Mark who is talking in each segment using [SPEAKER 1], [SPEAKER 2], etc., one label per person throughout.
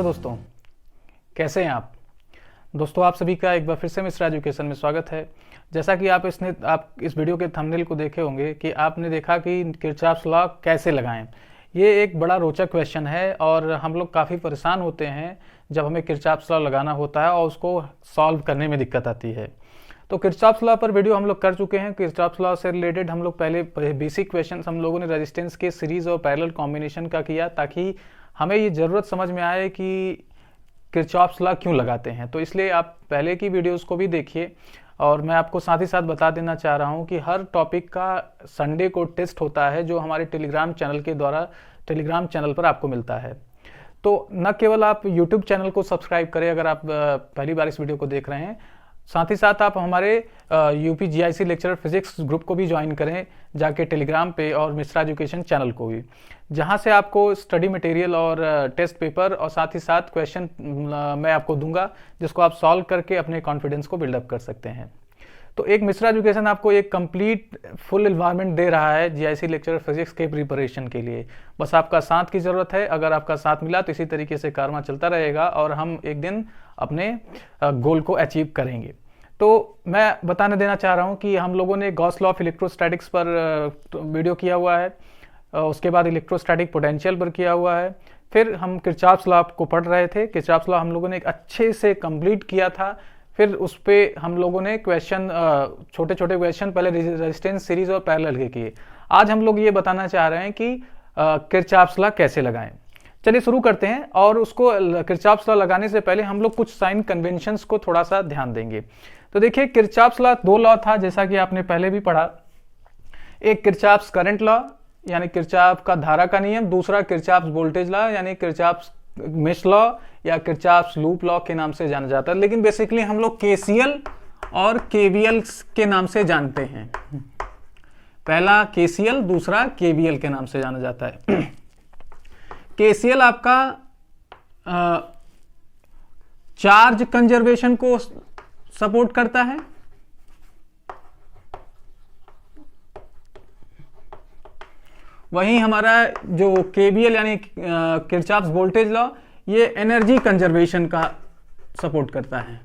[SPEAKER 1] Hello दोस्तों, कैसे हैं आप दोस्तों। आप सभी का एक बार फिर से मिश्रा एजुकेशन में स्वागत है। जैसा कि आप इस वीडियो के थंबनेल को देखे होंगे कि आपने देखा कि किरचॉफ्स लॉ कैसे लगाएं। ये एक बड़ा रोचक क्वेश्चन है और हम लोग काफ़ी परेशान होते हैं जब हमें किरचॉफ्स लॉ लगाना होता है और उसको सॉल्व करने में दिक्कत आती है। तो किरचॉफ्स लॉ पर वीडियो हम लोग कर चुके हैं। किरचॉफ्स लॉ से रिलेटेड हम लोग पहले बेसिक क्वेश्चन हम लोगों ने रेजिस्टेंस के सीरीज और पैरेलल कॉम्बिनेशन का किया, ताकि हमें ये ज़रूरत समझ में आए कि किरचॉफ्स लॉ क्यों लगाते हैं। तो इसलिए आप पहले की वीडियोस को भी देखिए। और मैं आपको साथ ही साथ बता देना चाह रहा हूँ कि हर टॉपिक का संडे को टेस्ट होता है, जो हमारे टेलीग्राम चैनल के द्वारा टेलीग्राम चैनल पर आपको मिलता है। तो न केवल आप यूट्यूब चैनल को सब्सक्राइब करें अगर आप पहली बार इस वीडियो को देख रहे हैं, साथ ही साथ आप हमारे UPGIC लेक्चरर फिजिक्स ग्रुप को भी ज्वाइन करें जाके टेलीग्राम पे, और मिश्रा एजुकेशन चैनल को भी, जहां से आपको स्टडी मटेरियल और टेस्ट पेपर और साथ ही साथ क्वेश्चन मैं आपको दूंगा, जिसको आप सॉल्व करके अपने कॉन्फिडेंस को बिल्डअप कर सकते हैं। तो एक मिश्रा एजुकेशन आपको एक कंप्लीट फुल एनवायरनमेंट दे रहा है GIC लेक्चरर फिजिक्स के प्रिपरेशन के लिए। बस आपका साथ की ज़रूरत है। अगर आपका साथ मिला तो इसी तरीके से कारवा चलता रहेगा और हम एक दिन अपने गोल को अचीव करेंगे। तो मैं बताने देना चाह रहा हूँ कि हम लोगों ने गॉस लॉ ऑफ इलेक्ट्रोस्टैटिक्स पर वीडियो किया हुआ है, उसके बाद इलेक्ट्रोस्टैटिक पोटेंशियल पर किया हुआ है, फिर हम किरचॉफ्स लॉ को पढ़ रहे थे। किरचॉफ्स लॉ हम लोगों ने एक अच्छे से कंप्लीट किया था। फिर उस पर हम लोगों ने क्वेश्चन, छोटे छोटे क्वेश्चन पहले रेजिस्टेंस सीरीज और पैरेलल के किए। आज हम लोग ये बताना चाह रहे हैं कि किरचॉफ्स लॉ कैसे लगाएं। चलिए शुरू करते हैं। और उसको किरचॉफ्स लॉ लगाने से पहले हम लोग कुछ साइन कन्वेंशंस को थोड़ा सा ध्यान देंगे। तो देखिए, किरचॉफ्स लॉ दो लॉ था, जैसा कि आपने पहले भी पढ़ा। एक किरचॉफ्स करंट लॉ यानी किरचॉफ का धारा का नियम, दूसरा किरचॉफ्स वोल्टेज लॉ यानी किरचॉफ्स मेश लॉ या किरचॉफ्स लूप लॉ के नाम से जाना जाता है। लेकिन बेसिकली हम लोग KCL और KVL के नाम से जानते हैं। पहला KCL, दूसरा KVL के नाम से जाना जाता है। KCL आपका चार्ज कंजर्वेशन को सपोर्ट करता है, वहीं हमारा जो KVL यानी किरचॉफ्स वोल्टेज लॉ, ये एनर्जी कंजर्वेशन का सपोर्ट करता है।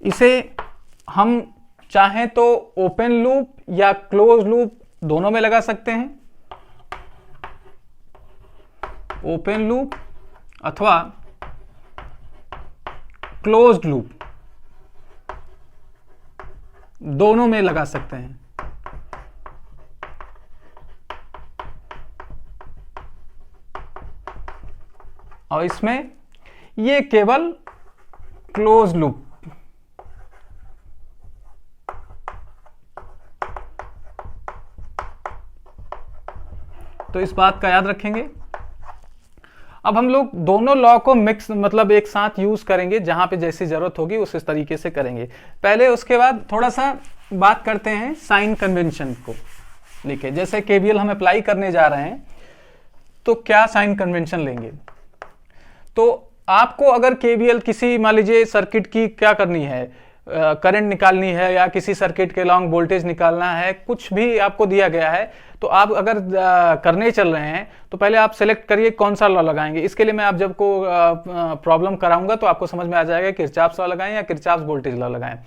[SPEAKER 1] इसे हम चाहें तो ओपन लूप या क्लोज लूप दोनों में लगा सकते हैं। ओपन लूप अथवा क्लोज्ड लूप दोनों में लगा सकते हैं। और इसमें ये केवल क्लोज लूप, तो इस बात का याद रखेंगे। अब हम लोग दोनों लॉ को मिक्स मतलब एक साथ यूज करेंगे, जहां पे जैसी जरूरत होगी उस तरीके से करेंगे पहले। उसके बाद थोड़ा सा बात करते हैं साइन कन्वेंशन को लेके। जैसे KVL हम अप्लाई करने जा रहे हैं तो क्या साइन कन्वेंशन लेंगे। तो आपको अगर KVL किसी, मान लीजिए सर्किट की क्या करनी है, करंट निकालनी है या किसी सर्किट के लॉन्ग वोल्टेज निकालना है, कुछ भी आपको दिया गया है, तो आप अगर करने चल रहे हैं तो पहले आप सेलेक्ट करिए कौन सा लॉ लगाएंगे। इसके लिए मैं आप जब को प्रॉब्लम कराऊंगा तो आपको समझ में आ जाएगा किरचॉफ्स लॉ लगाएं या किरचॉफ्स वोल्टेज लॉ लगाएं।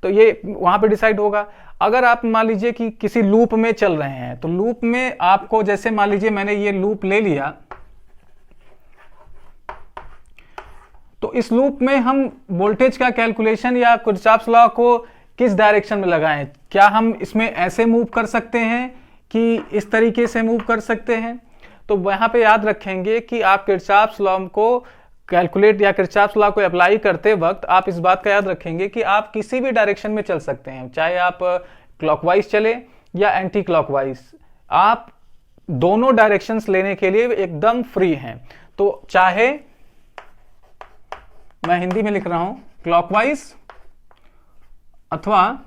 [SPEAKER 1] तो ये वहां पे डिसाइड होगा। अगर आप मान लीजिए कि किसी लूप में चल रहे हैं, तो लूप में आपको, जैसे मान लीजिए मैंने ये लूप ले लिया, तो इस लूप में हम वोल्टेज का कैलकुलेशन या किरचॉफ्स लॉ को किस डायरेक्शन में लगाएं। क्या हम इसमें ऐसे मूव कर सकते हैं कि इस तरीके से मूव कर सकते हैं। तो वहां पे याद रखेंगे कि आप किरचॉफ्स लॉ को कैलकुलेट या किरचॉफ्स लॉ को अप्लाई करते वक्त आप इस बात का याद रखेंगे कि आप किसी भी डायरेक्शन में चल सकते हैं, चाहे आप क्लॉकवाइज चले या एंटी क्लॉकवाइज। आप दोनों डायरेक्शंस लेने के लिए एकदम फ्री हैं। तो चाहे मैं हिंदी में लिख रहा हूं, क्लॉकवाइज अथवा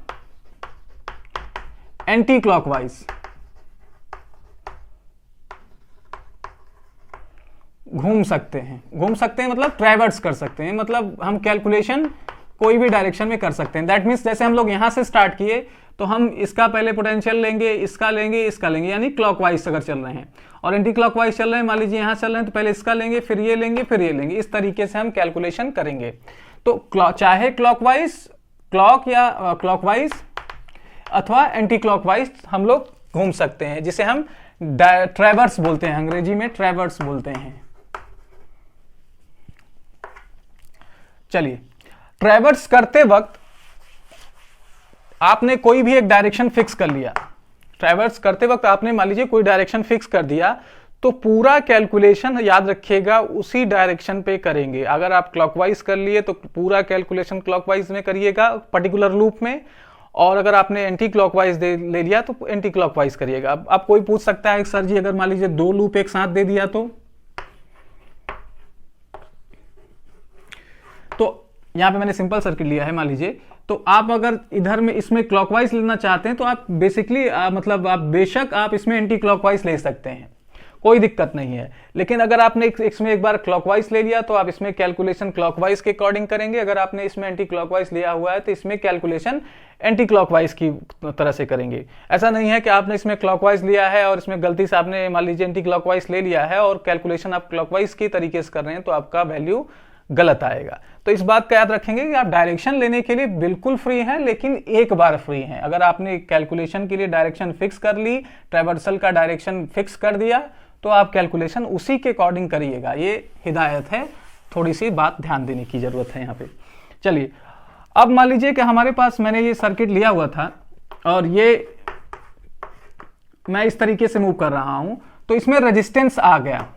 [SPEAKER 1] एंटी क्लॉकवाइज घूम सकते हैं मतलब ट्रैवर्स कर सकते हैं, मतलब हम कैलकुलेशन कोई भी डायरेक्शन में कर सकते हैं। दैट मीन्स जैसे हम लोग यहां से स्टार्ट किए तो हम इसका पहले पोटेंशियल लेंगे, इसका लेंगे, इसका लेंगे, यानी क्लॉकवाइज अगर चल रहे हैं, और एंटी क्लॉकवाइज चल रहे हैं, मान लीजिए यहाँ चल रहे हैं, तो पहले इसका लेंगे, फिर ये लेंगे, फिर ये लेंगे, इस तरीके से हम कैलकुलेशन करेंगे। तो चाहे क्लॉकवाइज, क्लॉक या क्लॉकवाइज अथवा एंटी क्लॉकवाइज हम लोग घूम सकते हैं, जिसे हम ट्रैवर्स बोलते हैं, अंग्रेजी में ट्रैवर्स बोलते हैं। चलिए, ट्रैवर्स करते वक्त आपने कोई भी एक डायरेक्शन फिक्स कर लिया, ट्रैवर्स करते वक्त आपने मान लीजिए कोई डायरेक्शन फिक्स कर दिया, तो पूरा कैलकुलेशन याद रखिएगा उसी डायरेक्शन पे करेंगे। अगर आप क्लॉकवाइज कर लिए तो पूरा कैलकुलेशन क्लॉकवाइज में करिएगा पर्टिकुलर लूप में, और अगर आपने एंटी क्लॉकवाइज ले लिया तो एंटी क्लॉकवाइज करिएगा। अब कोई पूछ सकता है सर जी अगर मान लीजिए 2 लूप एक साथ दे दिया तो यहां पे मैंने सिंपल सर्किट लिया है मान लीजिए, तो आप अगर इधर में इसमें क्लॉकवाइज लेना चाहते हैं तो आप बेसिकली मतलब आप बेशक आप इसमें एंटी क्लॉकवाइज ले सकते हैं, कोई दिक्कत नहीं है। लेकिन अगर आपने इसमें एक बार क्लॉकवाइज ले लिया तो आप इसमें कैलकुलेशन क्लॉकवाइज के अकॉर्डिंग करेंगे। अगर आपने इसमें एंटी क्लॉकवाइज लिया हुआ है तो इसमें कैलकुलेशन एंटी क्लॉकवाइज की तरह से करेंगे। ऐसा नहीं है कि आपने इसमें क्लॉकवाइज लिया है और इसमें गलती से आपने मान लीजिए एंटी क्लॉकवाइज ले लिया है और कैलकुलेशन आप क्लॉकवाइज की तरीके से कर रहे हैं तो आपका वैल्यू गलत आएगा। तो इस बात का याद रखेंगे कि आप डायरेक्शन लेने के लिए बिल्कुल फ्री हैं, लेकिन एक बार फ्री हैं। अगर आपने कैलकुलेशन के लिए डायरेक्शन फिक्स कर ली, ट्रैवर्सल का डायरेक्शन फिक्स कर दिया, तो आप कैलकुलेशन उसी के अकॉर्डिंग करिएगा। ये हिदायत है, थोड़ी सी बात ध्यान देने की जरूरत है यहाँ पे। चलिए, अब मान लीजिए कि हमारे पास मैंने ये सर्किट लिया हुआ था और ये मैं इस तरीके से मूव कर रहा हूं, तो इसमें रेजिस्टेंस आ गया।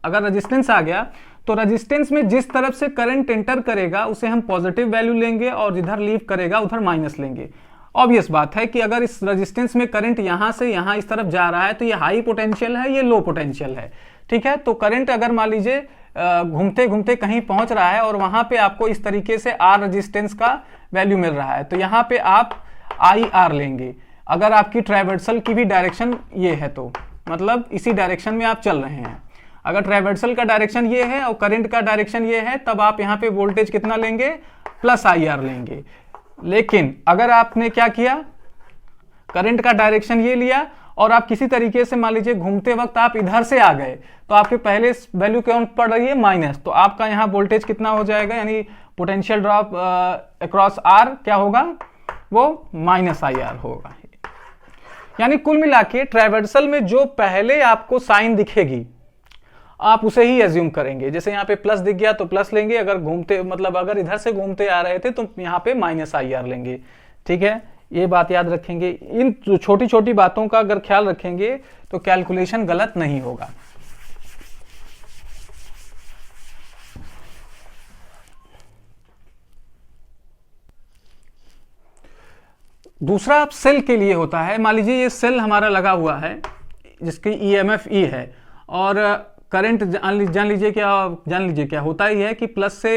[SPEAKER 1] अगर रेजिस्टेंस आ गया तो रेजिस्टेंस में जिस तरफ से करंट एंटर करेगा उसे हम पॉजिटिव वैल्यू लेंगे और जिधर लीव करेगा उधर माइनस लेंगे। ऑब्वियस बात है कि अगर इस रेजिस्टेंस में करंट यहां से यहां इस तरफ जा रहा है तो ये हाई पोटेंशियल है, ये लो पोटेंशियल है, ठीक है। तो करंट अगर मान लीजिए घूमते घूमते कहीं पहुंच रहा है और वहां पे आपको इस तरीके से आर रेजिस्टेंस का वैल्यू मिल रहा है, तो यहां पे आप आई आर लेंगे। अगर आपकी ट्रैवर्सल की भी डायरेक्शन ये है तो मतलब इसी डायरेक्शन में आप चल रहे हैं। अगर ट्रैवर्सल का डायरेक्शन ये है और करंट का डायरेक्शन ये है, तब आप यहाँ पे वोल्टेज कितना लेंगे, प्लस आई आर लेंगे। लेकिन अगर आपने क्या किया, करंट का डायरेक्शन ये लिया और आप किसी तरीके से मान लीजिए घूमते वक्त आप इधर से आ गए, तो आपके पहले वैल्यू कौन पड़ रही है, माइनस, तो आपका यहाँ वोल्टेज कितना हो जाएगा, यानी पोटेंशियल ड्रॉप अक्रॉस आर क्या होगा, वो माइनस आई आर होगा। यानी कुल मिला के ट्रैवर्सल में जो पहले आपको साइन दिखेगी आप उसे ही एज्यूम करेंगे। जैसे यहाँ पे प्लस दिख गया तो प्लस लेंगे, अगर घूमते मतलब अगर इधर से घूमते आ रहे थे तो यहाँ पे माइनस आई आर लेंगे, ठीक है। ये बात याद रखेंगे। इन छोटी छोटी बातों का अगर ख्याल रखेंगे तो कैलकुलेशन गलत नहीं होगा। दूसरा सेल के लिए होता है, मान लीजिए ये सेल हमारा लगा हुआ है जिसकी ईएमएफ ई है और करंट जान लीजिए क्या होता ही है कि प्लस से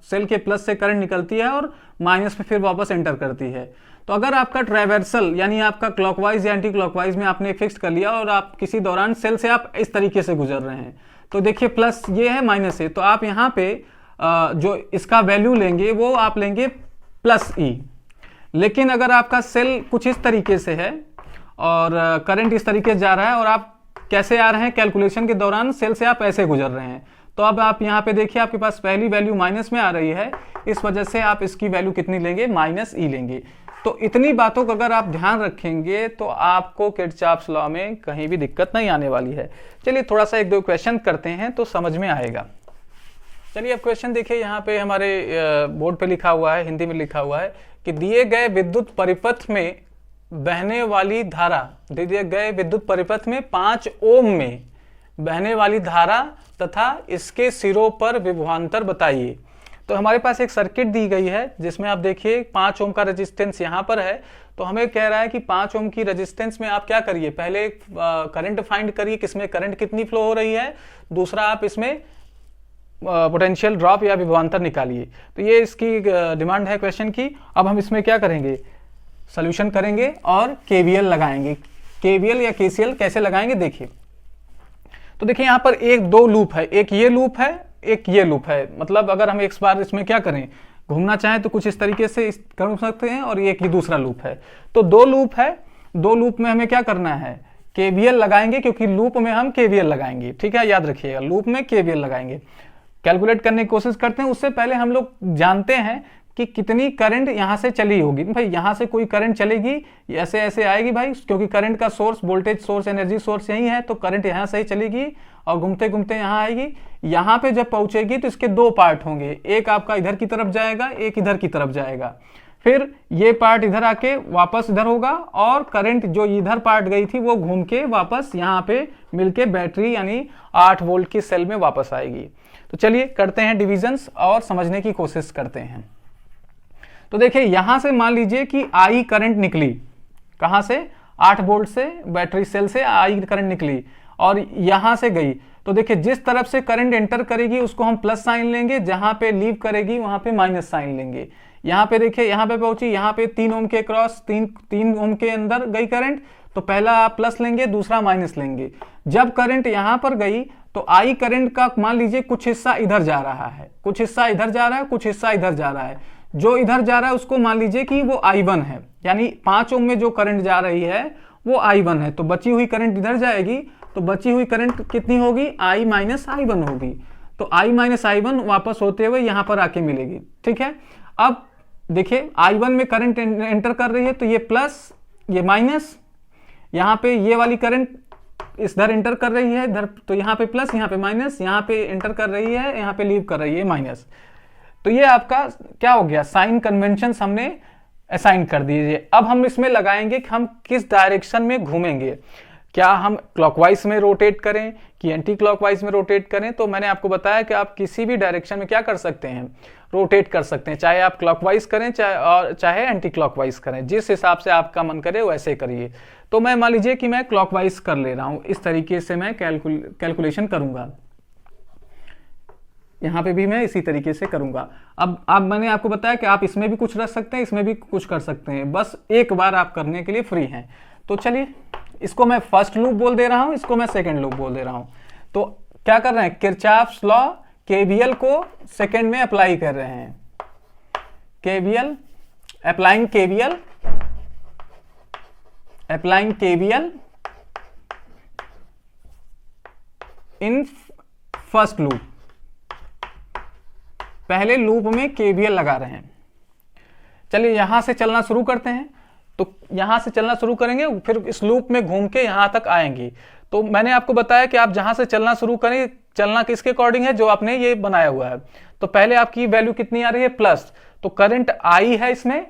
[SPEAKER 1] सेल के प्लस से करंट निकलती है और माइनस में फिर वापस एंटर करती है। तो अगर आपका ट्रैवर्सल यानी आपका क्लॉकवाइज या एंटी क्लॉकवाइज में आपने फिक्स कर लिया और आप किसी दौरान सेल से आप इस तरीके से गुजर रहे हैं, तो देखिए प्लस ये है माइनस है, तो आप यहाँ पे जो इसका वैल्यू लेंगे वो आप लेंगे प्लस ई। लेकिन अगर आपका सेल कुछ इस तरीके से है और करंट इस तरीके से जा रहा है और आप कैसे आ रहे हैं, कैलकुलेशन के दौरान सेल से आप ऐसे गुजर रहे हैं, तो अब आप यहाँ पे देखिए आपके पास पहली वैल्यू माइनस में आ रही है, इस वजह से आप इसकी वैल्यू कितनी लेंगे, माइनस ई लेंगे। तो इतनी बातों का अगर आप ध्यान रखेंगे तो आपको किरचॉफ्स लॉ में कहीं भी दिक्कत नहीं आने वाली है। चलिए थोड़ा सा 1-2 क्वेश्चन करते हैं तो समझ में आएगा। चलिए अब क्वेश्चन देखिए, यहाँ पे हमारे बोर्ड पे लिखा हुआ है, हिंदी में लिखा हुआ है कि दिए गए विद्युत परिपथ में बहने वाली धारा, दिए गए विद्युत परिपथ में 5 ओम में बहने वाली धारा तथा इसके सिरों पर विभवांतर बताइए। तो हमारे पास एक सर्किट दी गई है जिसमें आप देखिए 5 ओम का रेजिस्टेंस यहाँ पर है। तो हमें कह रहा है कि 5 ओम की रेजिस्टेंस में आप क्या करिए, पहले करंट फाइंड करिए, किसमें करंट कितनी फ्लो हो रही है, दूसरा आप इसमें पोटेंशियल ड्रॉप या विभवांतर निकालिए। तो ये इसकी डिमांड है क्वेश्चन की। अब हम इसमें क्या करेंगे, सॉल्यूशन करेंगे और केवीएल लगाएंगे। केवीएल या केसीएल कैसे लगाएंगे देखिए। तो देखिए यहाँ पर 1-2 लूप है, एक ये लूप है, एक ये लूप है। मतलब अगर हम एक बार इसमें क्या करें, घूमना चाहें तो कुछ इस तरीके से कर सकते हैं, और एक ही दूसरा लूप है। तो 2 लूप है, 2 लूप में हमें क्या करना है, केवीएल लगाएंगे, क्योंकि लूप में हम केवीएल लगाएंगे। ठीक है, याद रखिएगा, लूप में केवीएल लगाएंगे। कैलकुलेट करने की कोशिश करते हैं। उससे पहले हम लोग जानते हैं कि कितनी करंट यहां से चली होगी। भाई यहां से कोई करंट चलेगी, ऐसे ऐसे आएगी भाई, क्योंकि करंट का source, voltage source, energy source यही है, तो करंट यहां से ही चलेगी और घूमते घूमते यहां आएगी। यहां पे जब पहुंचेगी तो इसके 2 पार्ट होंगे, एक आपका इधर की तरफ जाएगा, एक इधर की तरफ जाएगा। फिर ये पार्ट इधर आके वापस इधर होगा, और करंट जो इधर पार्ट गई थी वो घूम के वापस यहाँ पे मिलके बैटरी यानी 8 वोल्ट की सेल में वापस आएगी। तो चलिए करते हैं डिविजन्स और समझने की कोशिश करते हैं। तो देखिए यहां से मान लीजिए कि आई करंट निकली, कहां से, 8 वोल्ट से बैटरी सेल से आई करंट निकली और यहां से गई। तो देखिए जिस तरफ से करंट एंटर करेगी उसको हम प्लस साइन लेंगे, जहां पे लीव करेगी वहां पे माइनस साइन लेंगे। यहाँ पे देखिए, यहाँ पे पहुंची, यहाँ पे 3 ओम के क्रॉस, 3 ओम के अंदर गई करंट, तो पहला आप प्लस लेंगे, दूसरा माइनस लेंगे। जब करंट यहाँ पर गई तो आई करंट का मान लीजिए कुछ हिस्सा इधर जा रहा है, कुछ हिस्सा इधर जा रहा है, कुछ हिस्सा इधर जा रहा है। जो इधर जा रहा है उसको मान लीजिए कि वो I1 है, यानी 5 ओम में जो करंट जा रही है वो I1 है। तो बची हुई करंट इधर जाएगी, तो बची हुई करंट कितनी होगी, I माइनस I1 होगी। तो I माइनस I1 वापस होते हुए यहाँ पर आके मिलेगी। ठीक है, अब देखिए I1 में करंट एंटर कर रही है, तो ये प्लस, ये माइनस, यहाँ पे ये वाली करंट इधर एंटर कर रही है इधर, तो यहाँ पे प्लस, यहाँ पे माइनस, यहाँ पे एंटर कर रही है, यहाँ पे लीव कर रही है माइनस। तो ये आपका क्या हो गया, साइन कन्वेंशन हमने असाइन कर दीजिए। अब हम इसमें लगाएंगे कि हम किस डायरेक्शन में घूमेंगे, क्या हम क्लॉकवाइज में रोटेट करें कि एंटी क्लॉकवाइज में रोटेट करें। तो मैंने आपको बताया कि आप किसी भी डायरेक्शन में क्या कर सकते हैं, रोटेट कर सकते हैं, चाहे आप क्लॉकवाइज करें चाहे एंटी क्लॉकवाइज करें, जिस हिसाब से आपका मन करे वैसे करिए। तो मैं मान लीजिए कि मैं क्लॉकवाइज कर ले रहा हूं, इस तरीके से मैं कैलकुलेशन करूंगा। यहाँ पे भी मैं इसी तरीके से करूंगा। अब मैंने आपको बताया कि आप इसमें भी कुछ रख सकते हैं, इसमें भी कुछ कर सकते हैं, बस एक बार आप करने के लिए फ्री हैं। तो चलिए, इसको मैं फर्स्ट लूप बोल दे रहा हूं, इसको मैं सेकंड लूप बोल दे रहा हूं। तो क्या कर रहे हैं, किरचॉफ्स लॉ केवीएल को सेकंड में अप्लाई कर रहे हैं। KVL, applying KVL, applying KVL in first loop, पहले लूप में केवीएल लगा रहे हैं। चलिए यहां से चलना शुरू करते हैं। तो यहां से चलना शुरू करेंगे, फिर इस लूप में घूम के यहां तक आएंगे। तो मैंने आपको बताया कि आप जहां से चलना शुरू करें, चलना किसके अकॉर्डिंग है, जो आपने ये बनाया हुआ है। तो पहले आपकी वैल्यू कितनी आ रही है, प्लस, तो करंट आई है इसमें,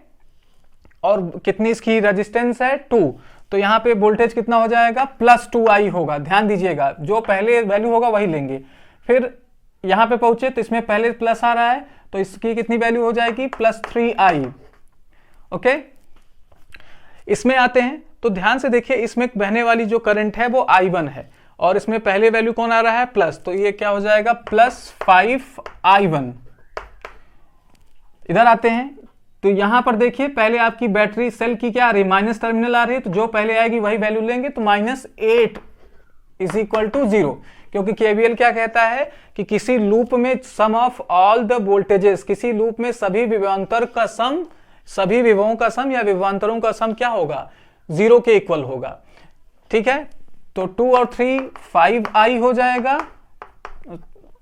[SPEAKER 1] और कितनी इसकी रेजिस्टेंस है, 2। तो यहाँ पे वोल्टेज कितना हो जाएगा, +2I होगा। ध्यान दीजिएगा, जो पहले वैल्यू होगा वही लेंगे। फिर यहां पे पहुंचे तो इसमें पहले प्लस आ रहा है, तो इसकी कितनी वैल्यू हो जाएगी, +3I। ओके, इसमें आते हैं तो ध्यान से देखिए, इसमें बहने वाली जो करंट है वो I1 है, और इसमें पहले वैल्यू कौन आ रहा है, प्लस, तो ये क्या हो जाएगा, +5I1। इधर आते हैं तो यहां पर देखिए, पहले आपकी बैटरी सेल की क्या आ रही है, माइनस टर्मिनल आ रही है, तो जो पहले आएगी वही वैल्यू लेंगे। तो -8 = 0, क्योंकि केवीएल क्या कहता है कि किसी लूप में सम ऑफ ऑल द वोल्टेजेस, किसी लूप में सभी विभवांतर का सम, सभी विभवों का सम या विभवांतरों का सम क्या होगा, 0 के इक्वल होगा। ठीक है, तो 2 और 3 5I हो जाएगा,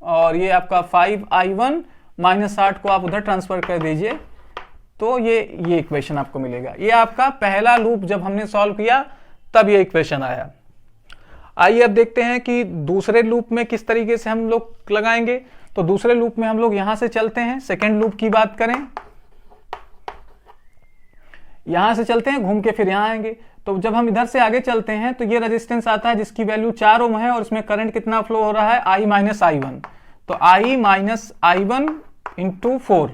[SPEAKER 1] और ये आपका 5I1 -8 को आप उधर ट्रांसफर कर दीजिए, तो ये इक्वेशन आपको मिलेगा। ये आपका पहला लूप जब हमने सॉल्व किया तब ये इक्वेशन आया। आइए अब देखते हैं कि दूसरे लूप में किस तरीके से हम लोग लगाएंगे। तो दूसरे लूप में हम लोग यहां से चलते हैं, सेकेंड लूप की बात करें, यहां से चलते हैं, घूम के फिर यहां आएंगे। तो जब हम इधर से आगे चलते हैं तो ये रेजिस्टेंस आता है जिसकी वैल्यू 4 ओम है, और इसमें करंट कितना फ्लो हो रहा है, I माइनस I1। तो I माइनस I1 × 4,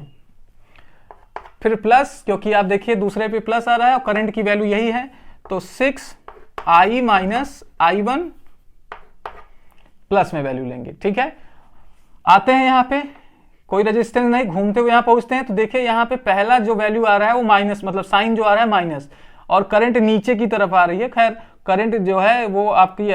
[SPEAKER 1] फिर प्लस, क्योंकि आप देखिए दूसरे पे प्लस आ रहा है और करंट की वैल्यू यही है, तो 6I माइनस I1 प्लस में वैल्यू लेंगे। ठीक है, आते हैं यहाँ पे, कोई रेजिस्टेंस नहीं, घूमते हुए यहाँ पहुंचते हैं। तो देखिए यहाँ पे पहला जो वैल्यू आ रहा है वो माइनस, मतलब साइन जो आ रहा है माइनस, और करंट नीचे की तरफ आ रही है। खैर करंट जो है वो आपकी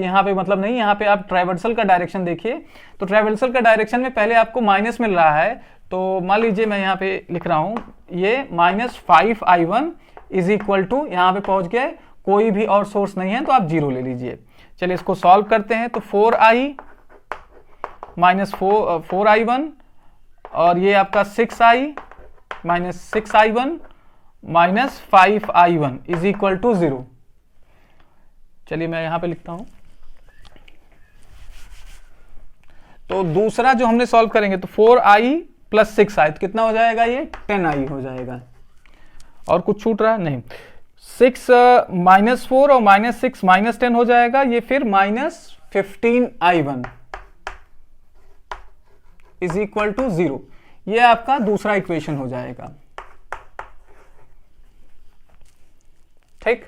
[SPEAKER 1] यहाँ पे मतलब नहीं, यहाँ पे आप ट्राइवर्सल का डायरेक्शन देखिए। तो ट्राइवर्सल का डायरेक्शन में पहले आपको माइनस मिल रहा है, तो मान लीजिए मैं यहाँ पे लिख रहा हूँ ये -5i1 इज इक्वल टू, यहाँ पे पहुंच गए, कोई भी और सोर्स नहीं है तो आप 0 ले लीजिए। चलिए इसको सॉल्व करते हैं। तो 4i माइनस 4i1 और ये आपका 6i minus 6i1 minus 5i1 is equal to 0। चलिए मैं यहां पे लिखता हूं। तो दूसरा जो हमने सॉल्व करेंगे तो 4i प्लस 6i तो कितना हो जाएगा, ये 10i हो जाएगा। और कुछ छूट रहा है नहीं, 6 माइनस 4 और माइनस 6 माइनस 10 हो जाएगा, ये फिर minus 15i1 is equal to 0। ये आपका दूसरा इक्वेशन हो जाएगा। ठीक,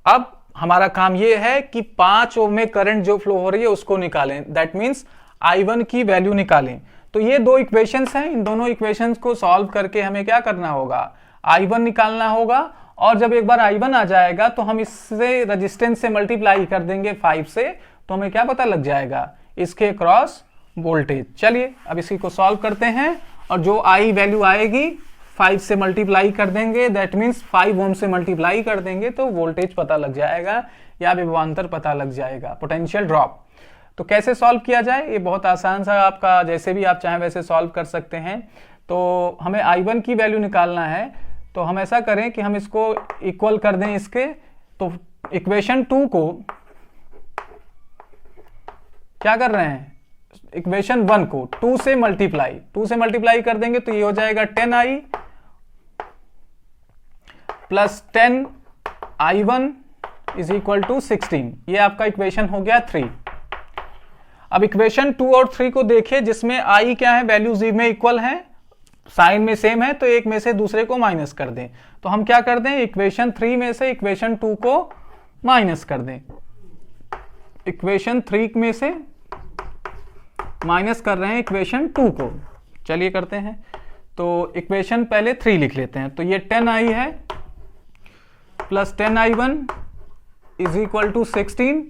[SPEAKER 1] अब हमारा काम ये है कि 5 ओम में करंट जो फ्लो हो रही है उसको निकालें, दैट मीन्स I1 की वैल्यू निकालें। तो ये दो इक्वेशंस हैं, इन दोनों इक्वेशंस को सॉल्व करके हमें क्या करना होगा, I1 निकालना होगा। और जब एक बार I1 आ जाएगा तो हम इससे रेजिस्टेंस से मल्टीप्लाई कर देंगे 5 से, तो हमें क्या पता लग जाएगा, इसके क्रॉस वोल्टेज। चलिए अब इसी को सॉल्व करते हैं और जो I वैल्यू आएगी 5 से मल्टीप्लाई कर देंगे, दैट मीन्स 5 ओम से मल्टीप्लाई कर देंगे तो वोल्टेज पता लग जाएगा या विभवांतर पता लग जाएगा, पोटेंशियल ड्रॉप। तो कैसे सॉल्व किया जाए, ये बहुत आसान सा, आपका जैसे भी आप चाहें वैसे सॉल्व कर सकते हैं। तो हमें I1 की वैल्यू निकालना है, तो हम ऐसा करें कि हम इसको इक्वल कर दें इसके। तो इक्वेशन 2 को क्या कर रहे हैं, इक्वेशन 1 को 2 से मल्टीप्लाई कर देंगे तो ये हो जाएगा 10i plus 10i1 is equal to 16। ये आपका इक्वेशन हो गया 3। अब इक्वेशन 2 और 3 को देखिए, जिसमें i क्या है, वैल्यू z में इक्वल है, साइन में सेम है, तो एक में से दूसरे को माइनस कर दें। तो हम क्या कर दें, इक्वेशन 3 में से इक्वेशन 2 को माइनस कर दें। इक्वेशन 3 में से माइनस कर रहे हैं इक्वेशन 2 को। चलिए करते हैं। तो इक्वेशन पहले 3 लिख लेते हैं। तो ये 10i है plus 10i1 is equal to 16।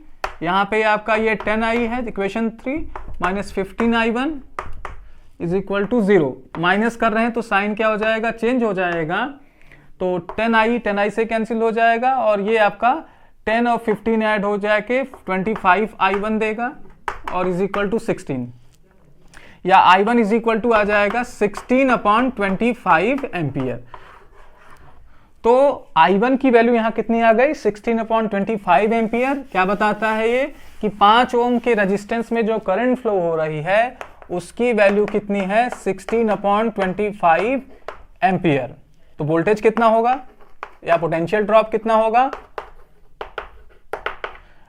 [SPEAKER 1] यहाँ पे आपका ये 10i है equation 3 minus 15i1 is equal to 0। Minus कर रहे हैं तो साइन क्या हो जाएगा, चेंज हो जाएगा। तो 10i से कैंसिल हो जाएगा और ये आपका 10 और 15 ऐड हो जाके 25i1 देगा और इज इक्वल टू 16, या I1 इज इक्वल टू आ जाएगा 16/25 एम्पियर। तो I1 की वैल्यू यहां कितनी आ गई, 16/25 एम्पियर। क्या बताता है ये कि 5 ओम के रेजिस्टेंस में जो करंट फ्लो हो रही है उसकी वैल्यू कितनी है, 16/25 एम्पियर। तो वोल्टेज कितना होगा या पोटेंशियल ड्रॉप कितना होगा,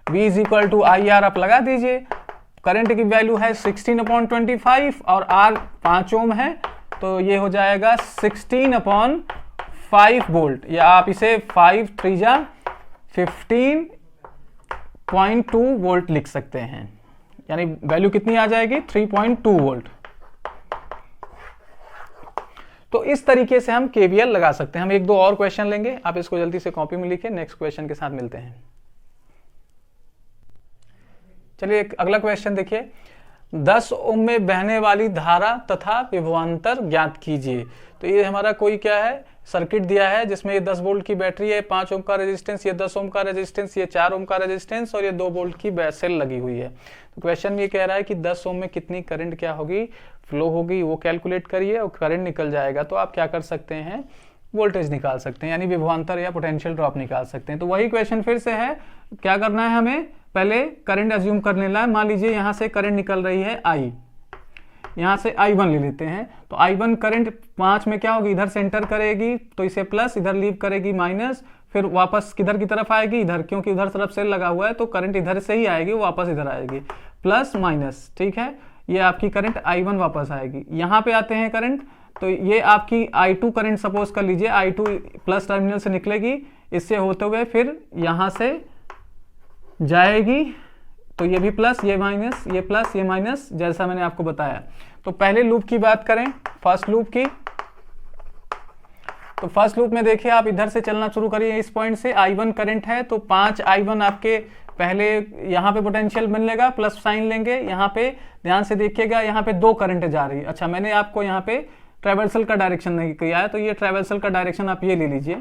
[SPEAKER 1] V is equal to IR आप लगा दीजिए। करंट की वैल्यू है 16/25 और R 5 ओम है, तो ये हो जाएगा 16/5 वोल्ट, या आप इसे 5 3 जा 15.2 वोल्ट लिख सकते हैं। यानी वैल्यू कितनी आ जाएगी, 3.2 वोल्ट। तो इस तरीके से हम KVL लगा सकते हैं। हम एक दो और क्वेश्चन लेंगे, आप इसको जल्दी से कॉपी में लिखिए, नेक्स्ट क्वेश्चन के साथ मिलते हैं। चलिए एक अगला क्वेश्चन देखिए, 10 ओम में बहने वाली धारा तथा विभवांतर ज्ञात कीजिए। तो ये हमारा कोई क्या है, सर्किट दिया है जिसमें ये 10 वोल्ट की बैटरी है, 5 ओम का रेजिस्टेंस, ये 10 ओम का रेजिस्टेंस, ये 4 ओम का रेजिस्टेंस और ये 2 वोल्ट की सेल लगी हुई है। तो क्वेश्चन ये कह रहा है कि 10 ओम में कितनी करंट क्या होगी, फ्लो होगी, वो कैलकुलेट करिए और करंट निकल जाएगा। तो आप क्या कर सकते हैं, वोल्टेज निकाल सकते हैं, यानी विभवांतर या पोटेंशियल ड्रॉप निकाल सकते हैं। तो वही क्वेश्चन फिर से है, क्या करना है हमें, पहले करंट अज्यूम कर लेना है। मान लीजिए यहां से करंट निकल रही है I, यहां से I1 ले लेते हैं। तो I1 करंट 5 में क्या होगी, इधर से एंटर करेगी तो इसे प्लस, इधर लीव करेगी माइनस, फिर वापस किधर की तरफ आएगी, इधर, क्योंकि उधर तरफ सेल लगा हुआ है तो करंट इधर से ही आएगी, वापस इधर आएगी, प्लस माइनस। ठीक है, ये आपकी करंट I1 वापस आएगी। यहाँ पे आते हैं करंट, तो ये आपकी I2 करंट सपोज कर लीजिए, I2 प्लस टर्मिनल से निकलेगी, इससे होते हुए फिर यहाँ से जाएगी, तो ये भी प्लस, ये माइनस, ये प्लस, ये माइनस, जैसा मैंने आपको बताया। तो पहले लूप की बात करें, फर्स्ट लूप की, तो फर्स्ट लूप में देखिए आप इधर से चलना शुरू करिए, इस पॉइंट से I1 करंट है, तो 5 I1 आपके पहले यहाँ पे पोटेंशियल मिलेगा, प्लस साइन लेंगे, यहाँ पे ध्यान से देखिएगा, यहाँ पे 2 करंट जा रही है। अच्छा, मैंने आपको यहाँ पे ट्रेवर्सल का डायरेक्शन नहीं किया है, तो ये ट्रेवर्सल का डायरेक्शन आप ये ले लीजिए,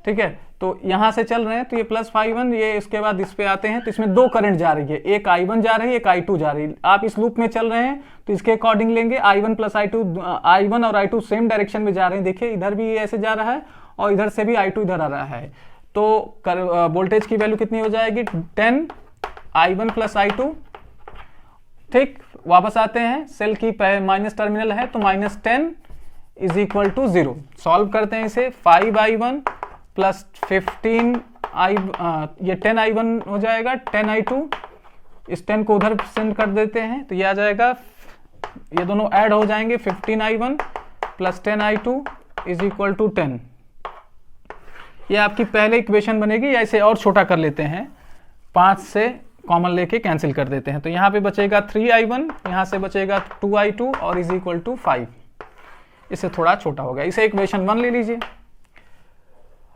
[SPEAKER 1] ठीक है। तो यहाँ से चल रहे हैं तो ये प्लस I1, ये इसके बाद इस पे आते हैं तो इसमें 2 करंट जा रही है, एक I1 जा रही है, एक I2 जा रही है। आप इस लूप में चल रहे हैं तो इसके अकॉर्डिंग लेंगे, I1 प्लस I2, I1 और I2 सेम डायरेक्शन में जा रहे हैं। देखिए इधर भी ऐसे जा रहा है और इधर से भी I2 इधर आ रहा है, तो वोल्टेज की वैल्यू कितनी हो जाएगी, 10 I1 प्लस I2, ठीक। वापस आते हैं, सेल की माइनस टर्मिनल है तो -10 इज इक्वल टू 0। सॉल्व करते हैं इसे, 5I1 प्लस 15 ये 10I1 हो जाएगा, 10I2, इस 10 को उधर सेंड कर देते हैं तो ये आ जाएगा, ये दोनों ऐड हो जाएंगे, 15I1 plus 10I2 is equal to 10। ये आपकी पहले इक्वेशन बनेगी, या इसे और छोटा कर लेते हैं, 5 से कॉमन लेके कैंसिल कर देते हैं, तो यहाँ पे बचेगा 3I1, यहाँ से बचेगा 2I2 और इज इक्वल टू 5। इससे थोड़ा छोटा हो गया, इसे इक्वेशन 1 ले लीजिए।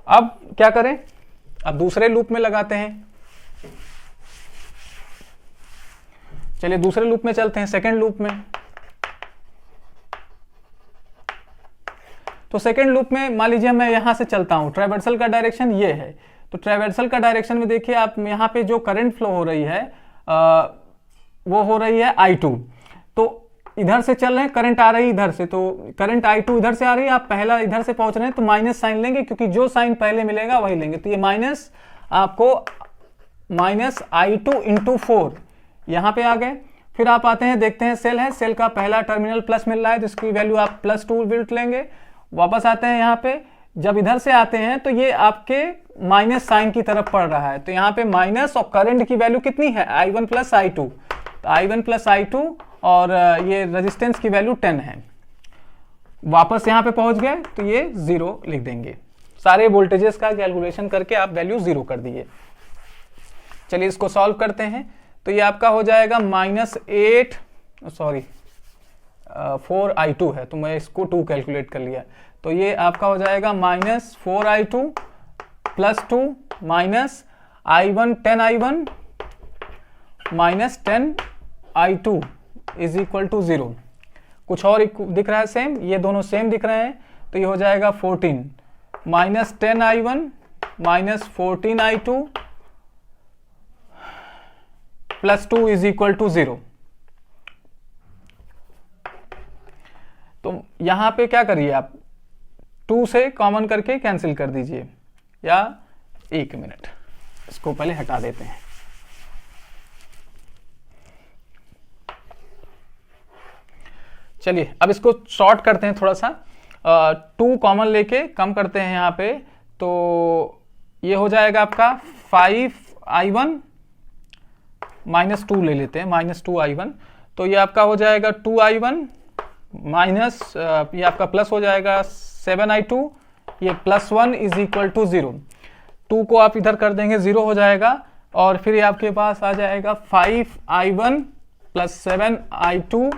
[SPEAKER 1] अब क्या करें, अब दूसरे लूप में लगाते हैं। चलिए दूसरे लूप में चलते हैं, सेकंड लूप में। तो सेकंड लूप में मान लीजिए मैं यहां से चलता हूं, ट्रैवर्सल का डायरेक्शन ये है, तो ट्रैवर्सल का डायरेक्शन में देखिए आप, यहां पे जो करंट फ्लो हो रही है वो हो रही है I2। तो इधर से चल रहे हैं, करंट आ रही है इधर से, तो करंट I2 इधर से आ रही है, आप पहला इधर से पहुंच रहे हैं तो माइनस साइन लेंगे, क्योंकि जो साइन पहले मिलेगा वही लेंगे। तो ये माइनस आपको -I2 इंटू 4 यहां पे आ गए। फिर आप आते हैं, देखते हैं सेल है, सेल का पहला टर्मिनल प्लस मिल रहा है तो इसकी वैल्यू आप +2 विल्ट लेंगे। वापस आते हैं यहाँ पे, जब इधर से आते हैं तो ये आपके माइनस साइन की तरफ पड़ रहा है, तो यहाँ पे माइनस, और करंट की वैल्यू कितनी है, I1 प्लस I2, तो I1 प्लस I2 और ये रेजिस्टेंस की वैल्यू 10 है। वापस यहाँ पे पहुंच गए तो ये 0 लिख देंगे। सारे वोल्टेजेस का कैलकुलेशन करके आप वैल्यू 0 कर दिए। चलिए इसको सॉल्व करते हैं, तो ये आपका हो जाएगा -4I2 है, तो मैं इसको 2 कैलकुलेट कर लिया, तो ये आपका हो जाएगा -4I2 plus 2 minus I1 10I1 minus 10I2 is equal to 0। कुछ और दिख रहा है सेम, ये दोनों सेम दिख रहे हैं, तो ये हो जाएगा 14 minus 10I1 minus 14I2 plus 2 is equal to 0। तो यहां पे क्या करिए आप, 2 से कॉमन करके कैंसिल कर दीजिए, या 1 मिनट इसको पहले हटा देते हैं। चलिए अब इसको शॉर्ट करते हैं थोड़ा सा, 2 कॉमन लेके कम करते हैं यहाँ पे, तो ये हो जाएगा आपका 5I1 माइनस 2 ले लेते हैं, -2I1, तो ये आपका हो जाएगा 2I1 माइनस, ये आपका प्लस हो जाएगा 7I2, ये +1 इज इक्वल टू 0। 2 को आप इधर कर देंगे 0 हो जाएगा, और फिर ये आपके पास आ जाएगा 5I1 plus 7I2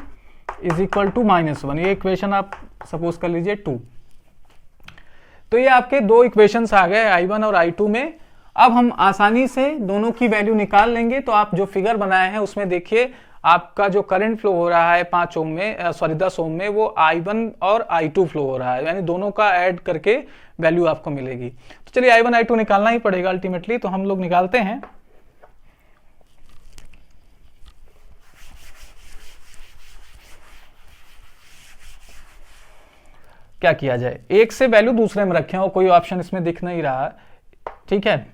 [SPEAKER 1] is equal to -1। ये इक्वेशन आप सपोज कर लीजिए 2। तो ये आपके 2 इक्वेशंस आ गए I1 और I2 में। अब हम आसानी से दोनों की वैल्यू निकाल लेंगे। तो आप जो फिगर बनाए हैं उसमें देखिए आपका जो करंट फ्लो हो रहा है 10 ओम में वो I1 और I2 फ्लो हो रहा है, यानी दोनों का ऐड करके वैल्यू आपको मिलेगी। तो चलिए I1 I2 निकालना ही पड़ेगा अल्टीमेटली, तो हम लोग निकालते हैं। क्या किया जाए, एक से वैल्यू दूसरे में रखें और कोई ऑप्शन इसमें दिख नहीं रहा, ठीक है,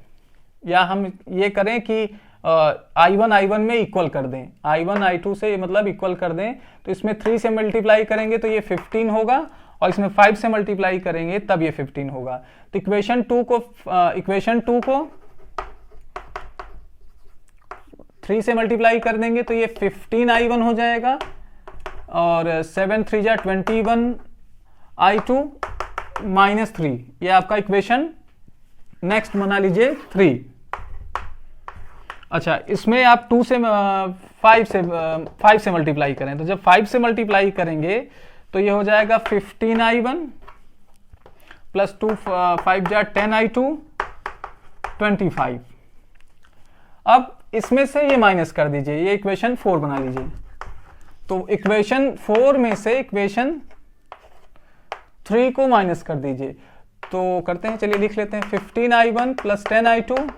[SPEAKER 1] या हम ये करें कि I1 I1 में इक्वल कर दें, I1 I2 से मतलब इक्वल कर दें। तो इसमें 3 से मल्टीप्लाई करेंगे तो ये 15 होगा, और इसमें 5 से मल्टीप्लाई करेंगे तब ये 15 होगा। तो इक्वेशन 2 को 3 से मल्टीप्लाई कर देंगे तो ये 15I1 हो जाएगा, और 7 3 जा 21I2 -3, ये आपका इक्वेशन नेक्स्ट बना लीजिए 3। अच्छा, इसमें आप 2 से 5 से मल्टीप्लाई करें, तो जब 5 से मल्टीप्लाई करेंगे तो ये हो जाएगा 15I1 प्लस 2 5 जा 10I2 25। अब इसमें से ये माइनस कर दीजिए, ये इक्वेशन 4 बना लीजिए। तो इक्वेशन 4 में से इक्वेशन 3 को माइनस कर दीजिए। तो करते हैं, चलिए लिख लेते हैं 15i1 plus 10i2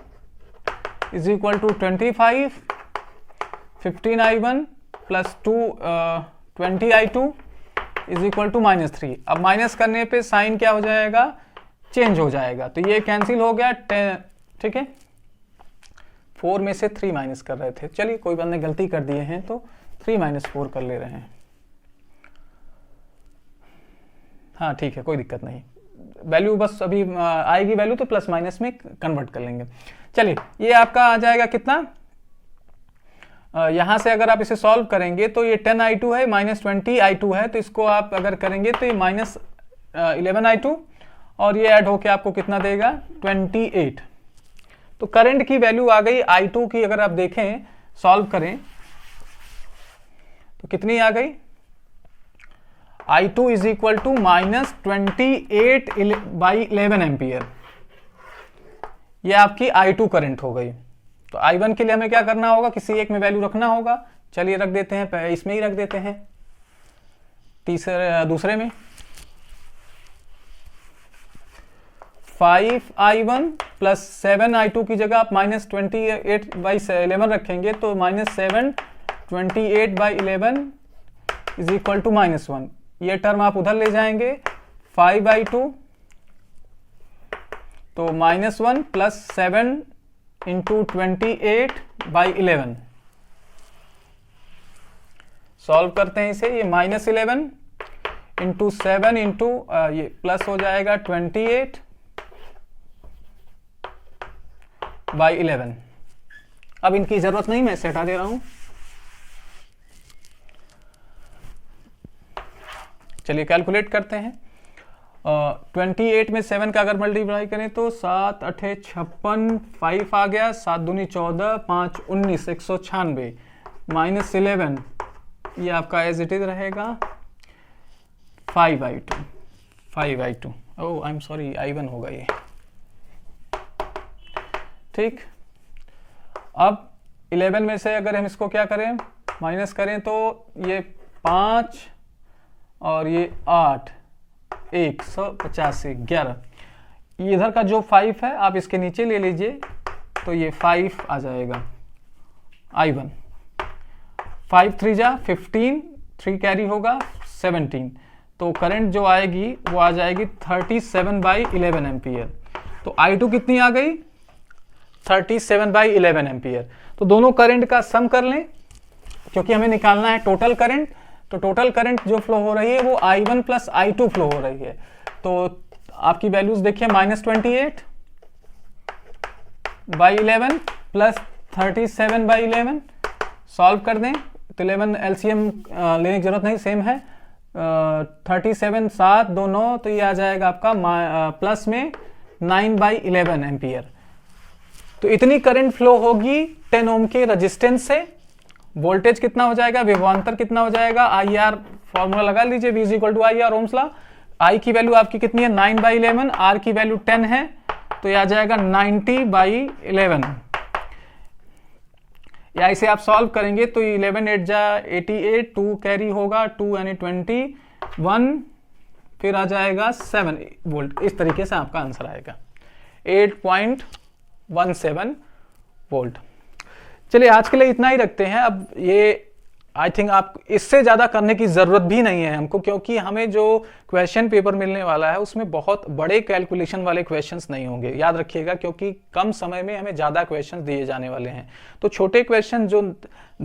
[SPEAKER 1] is equal to 25। 15i1 plus 20i2 is equal to -3। अब माइनस करने पे साइन क्या हो जाएगा, चेंज हो जाएगा, तो ये कैंसिल हो गया 10। ठीक है, 4 में से 3 माइनस कर रहे थे, चलिए कोई बंदे गलती कर दिए हैं तो 3 - 4 कर ले रहे हैं। हाँ ठीक है, कोई दिक्कत नहीं, वैल्यू बस अभी आएगी वैल्यू तो प्लस माइनस में कन्वर्ट कर लेंगे। चलिए ये आपका आ जाएगा कितना, यहाँ से अगर आप इसे सॉल्व करेंगे तो ये 10i2 है, -20i2 है, तो इसको आप अगर करेंगे तो ये -11i2 और ये ऐड होके आपको कितना देगा 28। तो करंट की वैल्यू आ गई i2 की, अगर आप देखें सॉल्व करें तो कितनी आ गई, i2 is equal to -28/11 ampere. ये आपकी i2 करंट हो गई। तो i1 के लिए हमें क्या करना होगा, किसी एक में वैल्यू रखना होगा। चलिए रख देते हैं, इसमें ही रख देते हैं, दूसरे में 5i1 प्लस 7i2 की जगह आप -28/11 रखेंगे तो -7/28/11 इज इक्वल टू -1। ये टर्म आप उधर ले जाएंगे, 5i2 तो -1 प्लस 7 इंटू 28/11। सॉल्व करते हैं इसे, ये -11 इंटू 7 इंटू ये प्लस हो जाएगा 28/11। अब इनकी जरूरत नहीं, मैं इसे हटा दे रहा हूं। चलिए कैलकुलेट करते हैं। 28 में 7 का अगर मल्टीप्लाई करें तो 7 8 56, 5 आ गया, 7 दूनी 14, 5 19, 196 -11, ये आपका एज इट इज रहेगा 5i2। Oh I am sorry, i1 होगा ये। ठीक, अब 11 में से अगर हम इसको क्या करें, माइनस करें तो ये 5 और ये 8, 185 11, इधर का जो 5 है आप इसके नीचे ले लीजिए तो ये 5 आ जाएगा i1। 5 3 जा 15, 3 कैरी होगा 17, तो करंट जो आएगी वो आ जाएगी 37/11 एम्पियर। तो i2 कितनी आ गई, 37/11 एम्पियर। तो दोनों करंट का सम कर लें, क्योंकि हमें निकालना है टोटल करंट। तो टोटल करंट जो फ्लो हो रही है वो i1 प्लस i2 फ्लो हो रही है। तो आपकी वैल्यूज देखिए, -28/11 प्लस 37/11। सॉल्व कर दें तो 11 एलसीएम लेने की जरूरत नहीं, सेम है। 37 7 2 9, तो ये आ जाएगा आपका प्लस में 9/11 एम्पियर। तो इतनी करंट फ्लो होगी 10 ओम के रेजिस्टेंस से। वोल्टेज कितना हो जाएगा, विभवांतर कितना हो जाएगा, आई आर फॉर्मूला लगा लीजिए, V = IR Ohm's law. I की वैल्यू आपकी कितनी है 9/11, R की वैल्यू 10 है, तो ये आ जाएगा 90/11। या इसे आप सॉल्व करेंगे तो 11 8 जा 88, 2 कैरी होगा, 2 यानी 21, फिर आ जाएगा 7 वोल्ट। इस तरीके से आपका आंसर आएगा 8.17 वोल्ट। चलिए आज के लिए इतना ही रखते हैं। अब ये आई थिंक आप इससे ज़्यादा करने की ज़रूरत भी नहीं है हमको, क्योंकि हमें जो क्वेश्चन पेपर मिलने वाला है उसमें बहुत बड़े कैलकुलेशन वाले क्वेश्चंस नहीं होंगे, याद रखिएगा, क्योंकि कम समय में हमें ज़्यादा क्वेश्चंस दिए जाने वाले हैं। तो छोटे क्वेश्चन जो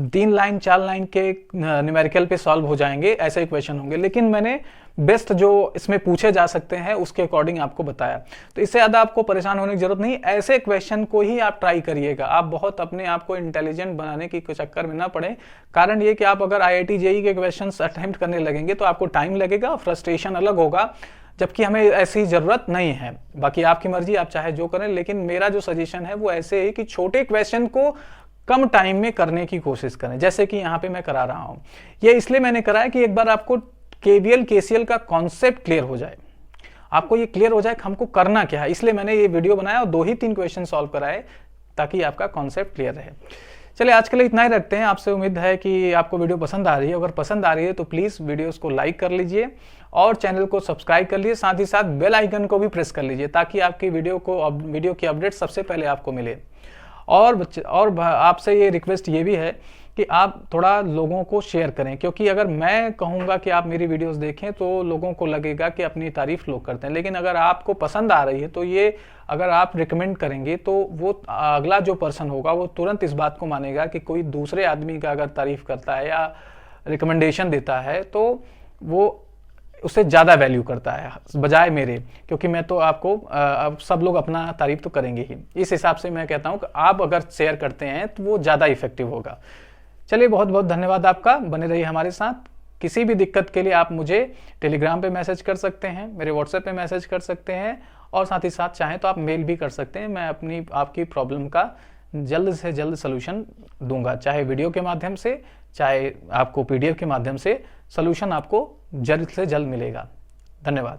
[SPEAKER 1] 3 लाइन 4 लाइन के न्यूमेरिकल पे सॉल्व हो जाएंगे, ऐसे क्वेश्चन होंगे। लेकिन मैंने बेस्ट जो इसमें पूछे जा सकते हैं उसके अकॉर्डिंग आपको बताया। तो इससे ज़्यादा आपको परेशान होने की जरूरत नहीं, ऐसे क्वेश्चन को ही आप ट्राई करिएगा। आप बहुत अपने आप को इंटेलिजेंट बनाने की चक्कर में ना पड़े। कारण ये कि आप अगर IIT JEE के क्वेश्चंस अटेम्प्ट करने लगेंगे तो आपको टाइम लगेगा, फ्रस्ट्रेशन अलग होगा, जबकि हमें ऐसी ज़रूरत नहीं है। बाकी आपकी मर्जी, आप चाहे जो करें, लेकिन मेरा जो सजेशन है वो ऐसे है कि छोटे क्वेश्चन को कम टाइम में करने की कोशिश करें, जैसे कि यहाँ पे मैं करा रहा हूँ। ये इसलिए मैंने करा है कि एक बार आपको KVL KCL का कॉन्सेप्ट क्लियर हो जाए, आपको ये क्लियर हो जाए कि हमको करना क्या है। इसलिए मैंने ये वीडियो बनाया और 2 ही 3 क्वेश्चन सॉल्व कराए, ताकि आपका कॉन्सेप्ट क्लियर रहे। चलिए आज के लिए इतना ही रखते हैं। आपसे उम्मीद है कि आपको वीडियो पसंद आ रही है। अगर पसंद आ रही है तो प्लीज़ वीडियोस को लाइक कर लीजिए और चैनल को सब्सक्राइब कर लीजिए, साथ ही साथ बेल आइकन को भी प्रेस कर लीजिए ताकि आपकी वीडियो की अपडेट सबसे पहले आपको मिले। और आपसे ये रिक्वेस्ट ये भी है कि आप थोड़ा लोगों को शेयर करें, क्योंकि अगर मैं कहूँगा कि आप मेरी वीडियोस देखें तो लोगों को लगेगा कि अपनी तारीफ लोग करते हैं, लेकिन अगर आपको पसंद आ रही है तो ये अगर आप रिकमेंड करेंगे तो वो अगला जो पर्सन होगा वो तुरंत इस बात को मानेगा कि कोई दूसरे आदमी का अगर तारीफ करता है या रिकमेंडेशन देता है तो वो उससे ज़्यादा वैल्यू करता है बजाय मेरे, क्योंकि मैं तो आपको अब सब लोग अपना तारीफ तो करेंगे ही। इस हिसाब से मैं कहता हूँ कि आप अगर शेयर करते हैं तो वो ज़्यादा इफेक्टिव होगा। चलिए बहुत बहुत धन्यवाद आपका, बने रहिए हमारे साथ। किसी भी दिक्कत के लिए आप मुझे टेलीग्राम पे मैसेज कर सकते हैं, मेरे व्हाट्सएप पे मैसेज कर सकते हैं और साथ ही साथ चाहें तो आप मेल भी कर सकते हैं। मैं आपकी प्रॉब्लम का जल्द से जल्द सलूशन दूंगा, चाहे वीडियो के माध्यम से चाहे आपको PDF के माध्यम से। सलूशन आपको जल्द से जल्द मिलेगा। धन्यवाद।